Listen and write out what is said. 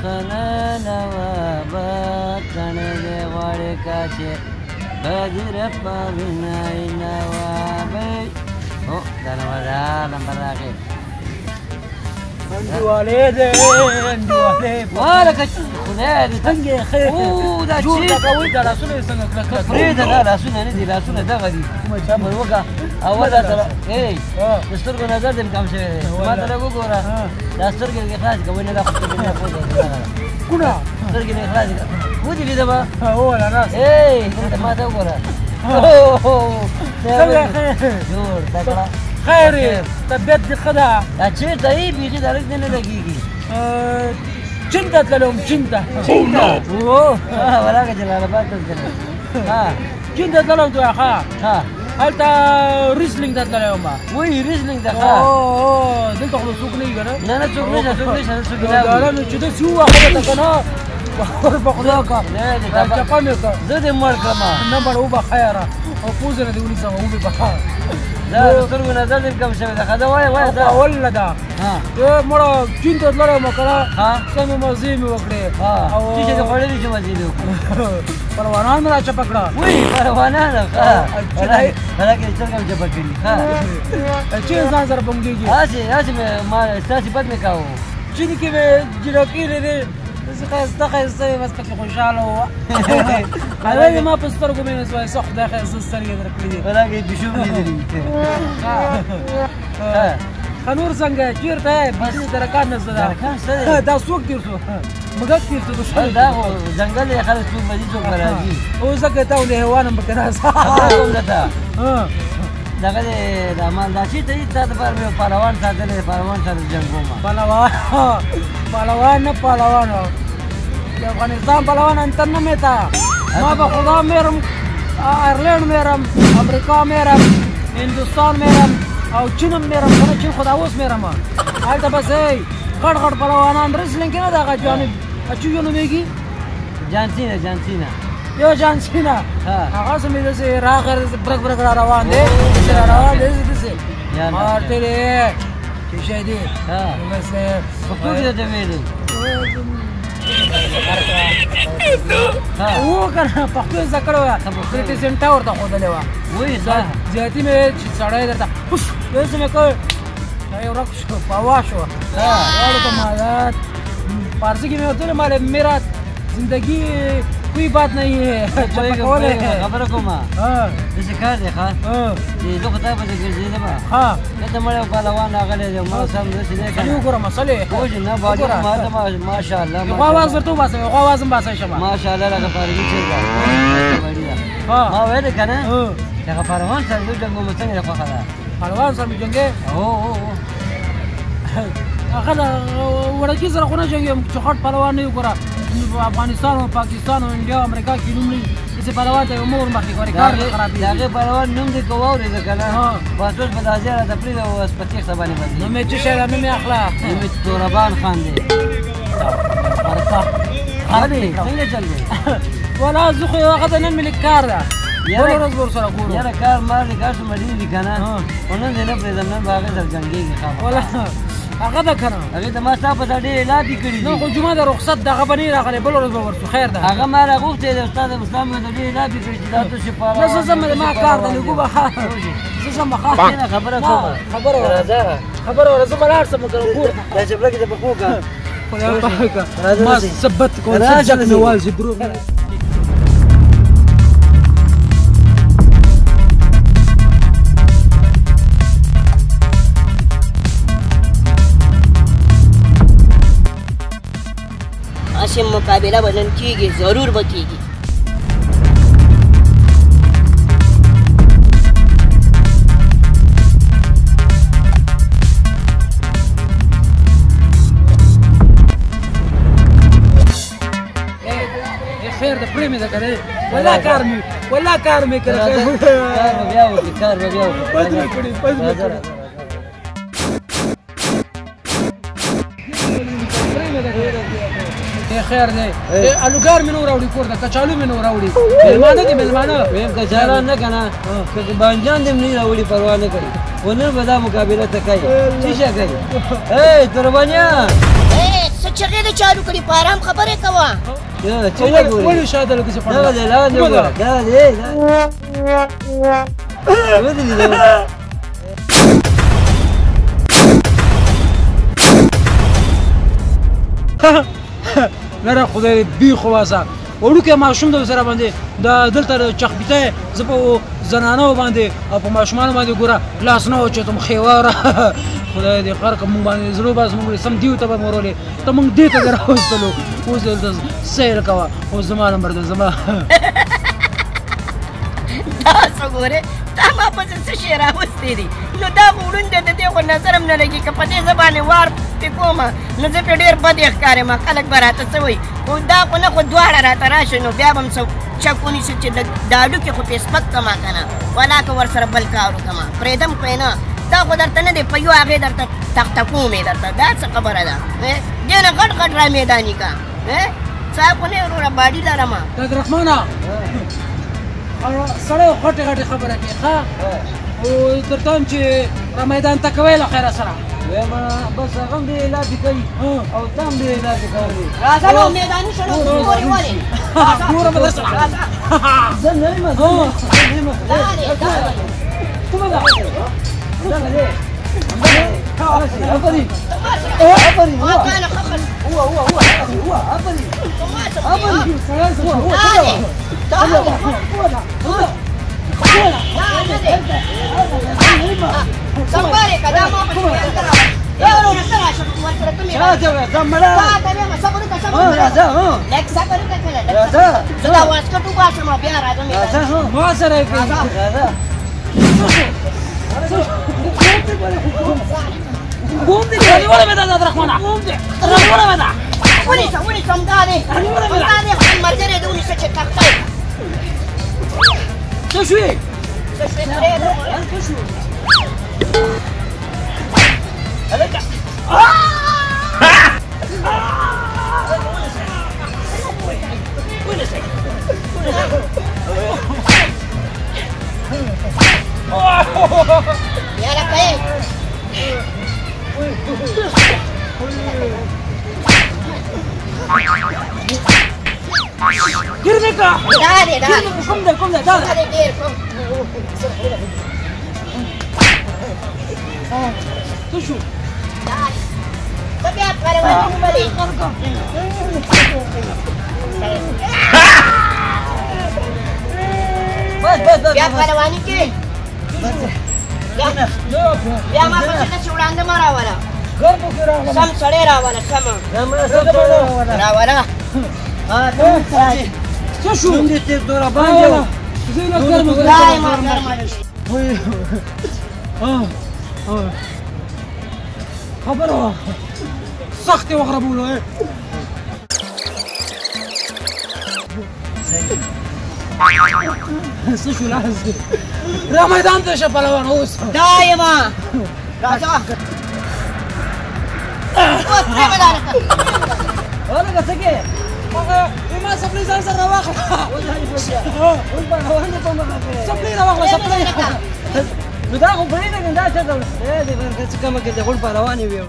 خلالوابات تنده غوړې کاچې بدر په وینای نوابې او دا نمبر راغی انډیوالې دی انډیوالې والکه خدای دې څنګه خیر او دا جوړ چې کوي دا لاسونه څنګه کلک پرېږده دا لاسونه نه دي لاسونه دغه دي کومه چا پر وکړه اول دا سره ای د سترګو نظر دې کم شوی دی ما ته لږ وګوره دا سترګې دې خلاص کوه ولې دا خو سترګې نه پوهېږي کومه سترګې دې خلاص کړه ودې لیده به اوله راس ای دلته ما ته وګوره څنګه خیر جوړ تکړه خیر طبیعت دې ښه ده دا چېرته یې بیخي دا لږ دې نه لګېږي چین ته تللم چین ته ولاکه جلال آباد ته تللی چین ته تلم تو ښه هلته ریسلینګ ته تللی وم وایي ریسلینګ ته ښه دلته خو څوک نه وي که نه نه څوک نشته څوک نشته څوک نه چې داسې ووهه ته که نه په خدا که چپه مې که زه دې مړ کړم نه مړ وبه خیره او پوزه نه دې ونیسم وبې به دا د سترګو نظر دې کم شوی ده ښه ده وایه وایه دا اوله ده مړه چین ته تللی وم که نه سمې مزې مې وکړې چې دې خوړلي چې مزې دې وکړې پروانان مې را چپه کړه وایي پروانان ښه هلکې دې څرګه مې چپه کړي ښه چې انسان سره بنګېږي هسې مې ما ستاسې بد مې کاوه چین کې مې جنکې لرې ښایسته ښایسته یې بس پکې خوشحاله وه هغې ما په سترګو مې نسوای څه خدای ښایسته سترګې در کړي دي هلکې پیشو مې لیدلي ښه نور څنګه چېرته یې بسې ترکان نشته ده دا څوک تېر شو مږک تېر شو دا خو ځنګل یې خلک څوک به ځي څوک به راځي اوس ځکه ته ولې حیوان هم پکې راځه خبره کوم درته دغه دی دا مال دا چېرته یي تا دپاره مې پهلوان ساتلی دی پهلوان سره جنګ ومه پهلوان نه پهلوان د افغانستان پهلوان انتر نه مې تا ما به خدا میرم آیرلینډ میرم امریکا میرم هندوستان میرم او چین هم میرم که نه چین خو دا اوس میرم هلته بس غټ غټ پهلوانان ریسلینګ کې نه د هغه جانب چی یو نومېږي جانسینه یو جانسینا هغه څه مې داسې راغی برک برک را روان دی را روان دی داسې مارته دی چې شی دی بس پښتو کې درته ویلې و که نه پښتو یې زده کړې وه پریټیزنټه ورته ښودلې وه وایي زیاتي مې چې سړی درته داسې مې کړ سړی ورک شو په هوا شو واړو ته مالات فارسي کې مې ورته ویلې مال میرا زندگی کوئی بات نہیں ہے خبره کومه داسې کار دی ښه چې زه خو تا پسې ګرځېدم دلته مړی پهلوان راغلی دی ما سم داسې دی که نه وګوره مسلې پوه شې نه باډي ماته ماشاءالله یوه اواز ورته وباسه یوه اواز هم باسئ شمه ماشاءالله لکه فارغي چې ده ما ویلې که نه دغه پهلوان سره زه جنګ وم څنګه دې خوښه ده پهلوان سره مې جنګې هغه د وړکي سره خو نه جنګېږم چې غټ پهلوان نه یو ګوره افغانستان او پاکستان او انډیا او امریکا کې نوم لري داسې پهلوان ته یو مه ورمخکې کوه ریکارډ دې خرابېږي د هغې پهلوان نوم دې که واورېده که نه بس اوس به دا ځای راته پرېږده اوس په تېښته باندې بدلېږي نوم یې څه شی ده نوم یې اخله نوم یې توربان خان دی څنګه چل دی ولا زه خو هغه ته نن مې لیک کار ده بله ورځ به ورسره ګورو یاره کار مار دی کار څومره ډېر دي که نه خو نن دې نه پرېږدم نن به هغې سره جنګېږي هغه ده که نه هغې ته ما ستا په سره ډېرې لافې کړي دي نه خو جمعه د رخصت دغه به نه راغلی بله ورځ به ورسو خیر ده هغه ما راغوښتی دی استاد اسلام مې ته ډېرې لافې کړي چې دا تاسې نه زه ځم ما کار ده لږو به زه ځم به خبره کومه خبره وره زه به لاړ شم که کور دا چپلکې ته پښو که خدای پاکه ما ثبت کوم څه جک مې والځي دروغ نه اسیم مقابله به نن کېږي ضرور به کېږي خیر ده پرې مې ده که دی والله کار مې کړی کار به بیا وکړي بد مې کړي خیر دی الوګار مې نو راوړي کور ته کچالو مې نو راوړي مېلمانه دي مېلمانه ویم کچالان نه که نه که بانجان دې هم نه راوړي پروا نه کوي خو نن به دا مقابله ته کوي څه شی کوي ای توربانیان څه چغې دې چالو کړي په ارام خبرې کوه یاره چغې ګورې ولې شاته لکه څه دا دی دا دی ګوره دا دی ودرې دا لره خدای بی خواسه وړوکی ماشوم د سره باندې د دلته چخبیته زه په زنانو باندې او په ماشومانو باندې ګوره لاس نه اوچتم خیواره خدای دې خیر کړه موږ باندې زړه بس موږ سم دیو ته به مورولې ته موږ دې ته راوستلو اوس دلته سیر کوه اوس زما نمبر ده زما دا څه ګورې دا ما پسې څه شی راوستی دي نو دا خو ړوند دی د دې خو نظر هم نه لګي که په دې زه باندې وار پې کومه نو زه پې ډېر بد ښکارم خلک به راته څه وایي خو دا خو نه خو دواړه راته راشي نو بیا به هم څه چک ونیسي چې د هډوکې خو پې سپک کړمه که نه ولاکه ورسره بل کار وکړمه پرېږدم خو یې نه دا خو درته نه دی په یو هغې درته تخته کوم یې درته دا څه خبره ده دې نه غټ غټ را میداني که څه خو نه وروره باډي لرمه عبدالرحمانه سړی غټې غټې خبره کوي ښه او درته هم چې را میدان ته کوی له خیره سره وایم بس هغه هم دې لافې کوي او ته هم دې لافې کوې راځه نو میداني شنو ګورې ولې ګورم در سره زه نه یم زه نه یم کومه ده دغه دی افرین افرین ما كان خخل هو افرین افرین Sambare kada mau berbicara. Ya orang nak terasa tuan terus tu Ya jangan zamara. Tapi apa sabar kita sabar. Raja. Lek sabar kita kena. Raja. Sudah wasko tu bahasa mah biar raja ni. Raja. ما سره کوي Raja. قوم دي خلي ولا مدى عبدالرحمن قوم دي ولا مدى Uni samdani. Samdani kan marjare tu uni secek taktai. تشوي Ya nak baik. Girmeka Dah deh dah. Kom dah dah Dah deh dir kom. تشوي Dah. Tapi apa ada macam balik? Bas. Biar pada wanita. Biar apa kita curang tu marah wala. गर्व गिरा Sam salera wala sama. Ramla sabara. Wala. Ah, tu تشوي Dum dite dora banjo. زين गर्व Dah mar mar. خبره سخت وغربوا له سشو لازم لا ميدان ته شپلوان اوس Dah ya ma. Raja. Oh, terima kasih. Ora kasake. ما سپلی ځان سره واخله Un paravane په مخه کې. سپلی راواخله سپلی نو دا خو پرې نه دا څه ډول دی ورکه څه کومه کې د غون پروانې ویو